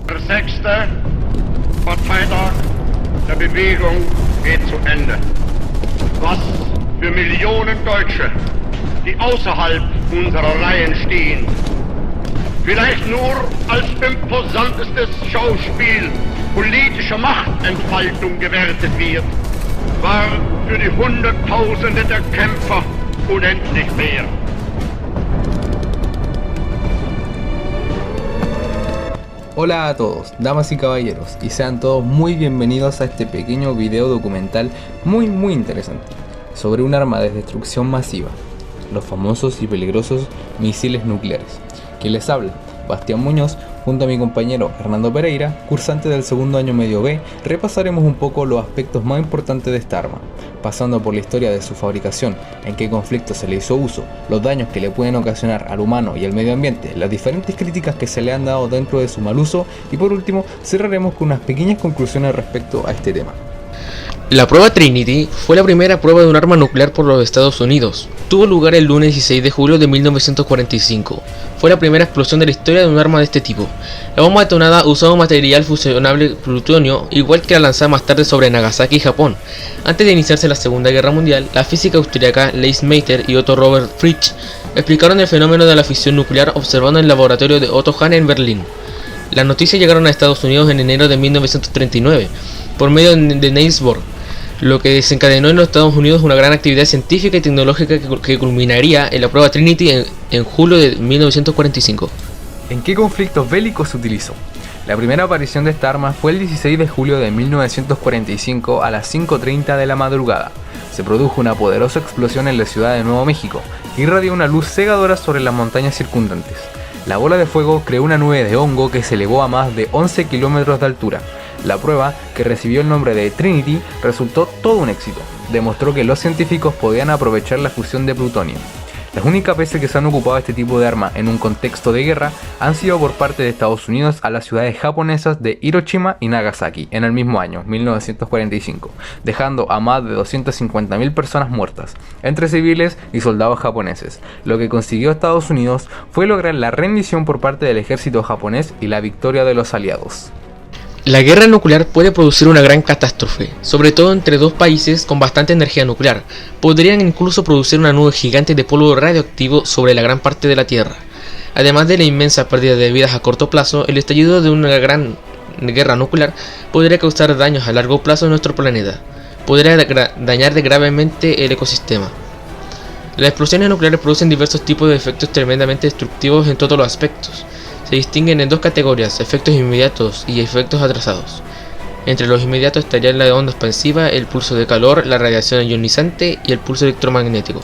Der 6. Parteitag der Bewegung geht zu Ende. Was für Millionen Deutsche, die außerhalb unserer Reihen stehen, vielleicht nur als imposantestes Schauspiel politischer Machtentfaltung gewertet wird, war für die Hunderttausende der Kämpfer unendlich mehr. Hola a todos, damas y caballeros, y sean todos muy bienvenidos a este pequeño video documental muy interesante sobre un arma de destrucción masiva, los famosos y peligrosos misiles nucleares. Quien les habla, Bastián Muñoz, junto a mi compañero Hernando Pereira, cursante del segundo año medio B, repasaremos un poco los aspectos más importantes de esta arma, pasando por la historia de su fabricación, en qué conflicto se le hizo uso, los daños que le pueden ocasionar al humano y al medio ambiente, las diferentes críticas que se le han dado dentro de su mal uso y por último cerraremos con unas pequeñas conclusiones respecto a este tema. La prueba Trinity fue la primera prueba de un arma nuclear por los Estados Unidos. Tuvo lugar el lunes 16 de julio de 1945. Fue la primera explosión de la historia de un arma de este tipo. La bomba detonada usaba un material fusionable plutonio, igual que la lanzada más tarde sobre Nagasaki, Japón. Antes de iniciarse la Segunda Guerra Mundial, la física austríaca Lise Meitner y Otto Robert Fritzsche explicaron el fenómeno de la fisión nuclear observando en el laboratorio de Otto Hahn en Berlín. Las noticias llegaron a Estados Unidos en enero de 1939, por medio de Niels Bohr, lo que desencadenó en los Estados Unidos una gran actividad científica y tecnológica que culminaría en la prueba Trinity en julio de 1945. ¿En qué conflictos bélicos se utilizó? La primera aparición de esta arma fue el 16 de julio de 1945 a las 5:30 de la madrugada. Se produjo una poderosa explosión en la ciudad de Nuevo México que irradió una luz cegadora sobre las montañas circundantes. La bola de fuego creó una nube de hongo que se elevó a más de 11 kilómetros de altura. La prueba, que recibió el nombre de Trinity, resultó todo un éxito. Demostró que los científicos podían aprovechar la fusión de plutonio. Las únicas veces que se han ocupado este tipo de arma en un contexto de guerra han sido por parte de Estados Unidos a las ciudades japonesas de Hiroshima y Nagasaki en el mismo año, 1945, dejando a más de 250.000 personas muertas, entre civiles y soldados japoneses. Lo que consiguió Estados Unidos fue lograr la rendición por parte del ejército japonés y la victoria de los aliados. La guerra nuclear puede producir una gran catástrofe, sobre todo entre dos países con bastante energía nuclear. Podrían incluso producir una nube gigante de polvo radioactivo sobre la gran parte de la Tierra. Además de la inmensa pérdida de vidas a corto plazo, el estallido de una gran guerra nuclear podría causar daños a largo plazo en nuestro planeta. Podría dañar gravemente el ecosistema. Las explosiones nucleares producen diversos tipos de efectos tremendamente destructivos en todos los aspectos. Se distinguen en dos categorías, efectos inmediatos y efectos atrasados. Entre los inmediatos estaría la onda expansiva, el pulso de calor, la radiación ionizante y el pulso electromagnético.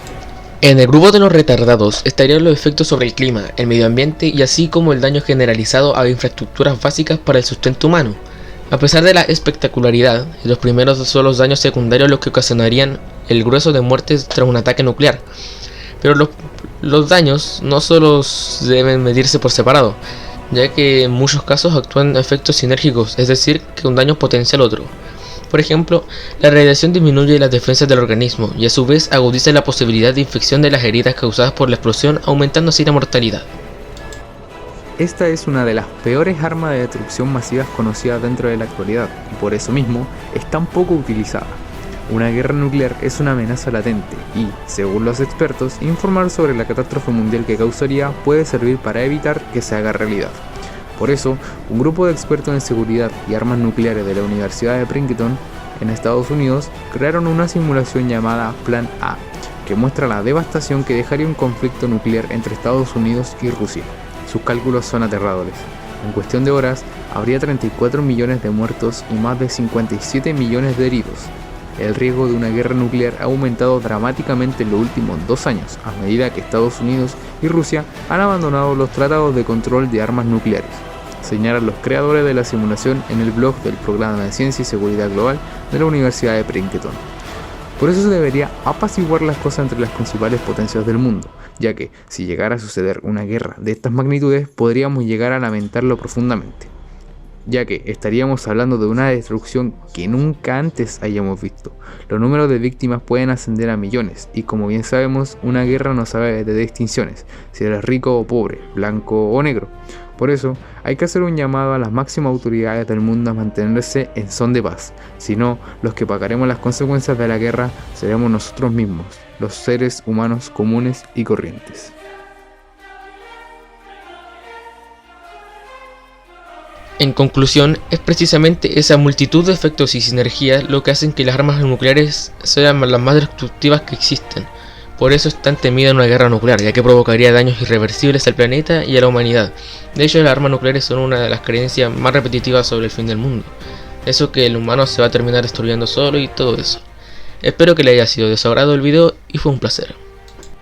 En el grupo de los retardados estarían los efectos sobre el clima, el medio ambiente y así como el daño generalizado a infraestructuras básicas para el sustento humano. A pesar de la espectacularidad, los primeros son los daños secundarios los que ocasionarían el grueso de muertes tras un ataque nuclear. Pero los daños no solo deben medirse por separado, ya que en muchos casos actúan efectos sinérgicos, es decir, que un daño potencia al otro. Por ejemplo, la radiación disminuye las defensas del organismo y a su vez agudiza la posibilidad de infección de las heridas causadas por la explosión, aumentando así la mortalidad. Esta es una de las peores armas de destrucción masivas conocidas dentro de la actualidad y por eso mismo es tan poco utilizada. Una guerra nuclear es una amenaza latente y, según los expertos, informar sobre la catástrofe mundial que causaría puede servir para evitar que se haga realidad. Por eso, un grupo de expertos en seguridad y armas nucleares de la Universidad de Princeton, en Estados Unidos, crearon una simulación llamada Plan A, que muestra la devastación que dejaría un conflicto nuclear entre Estados Unidos y Rusia. Sus cálculos son aterradores. En cuestión de horas, habría 34 millones de muertos y más de 57 millones de heridos. El riesgo de una guerra nuclear ha aumentado dramáticamente en los últimos 2 años, a medida que Estados Unidos y Rusia han abandonado los tratados de control de armas nucleares, señalan los creadores de la simulación en el blog del Programa de Ciencia y Seguridad Global de la Universidad de Princeton. Por eso se debería apaciguar las cosas entre las principales potencias del mundo, ya que si llegara a suceder una guerra de estas magnitudes podríamos llegar a lamentarlo profundamente. ya que estaríamos hablando de una destrucción que nunca antes hayamos visto. Los números de víctimas pueden ascender a millones, y como bien sabemos, una guerra no sabe de distinciones, si eres rico o pobre, blanco o negro. Por eso, hay que hacer un llamado a las máximas autoridades del mundo a mantenerse en son de paz, si no, los que pagaremos las consecuencias de la guerra seremos nosotros mismos, los seres humanos comunes y corrientes. En conclusión, es precisamente esa multitud de efectos y sinergias lo que hacen que las armas nucleares sean las más destructivas que existen. Por eso es tan temida una guerra nuclear, ya que provocaría daños irreversibles al planeta y a la humanidad. De hecho, las armas nucleares son una de las creencias más repetitivas sobre el fin del mundo. Eso que el humano se va a terminar destruyendo solo y todo eso. Espero que le haya sido de su agrado el video y fue un placer.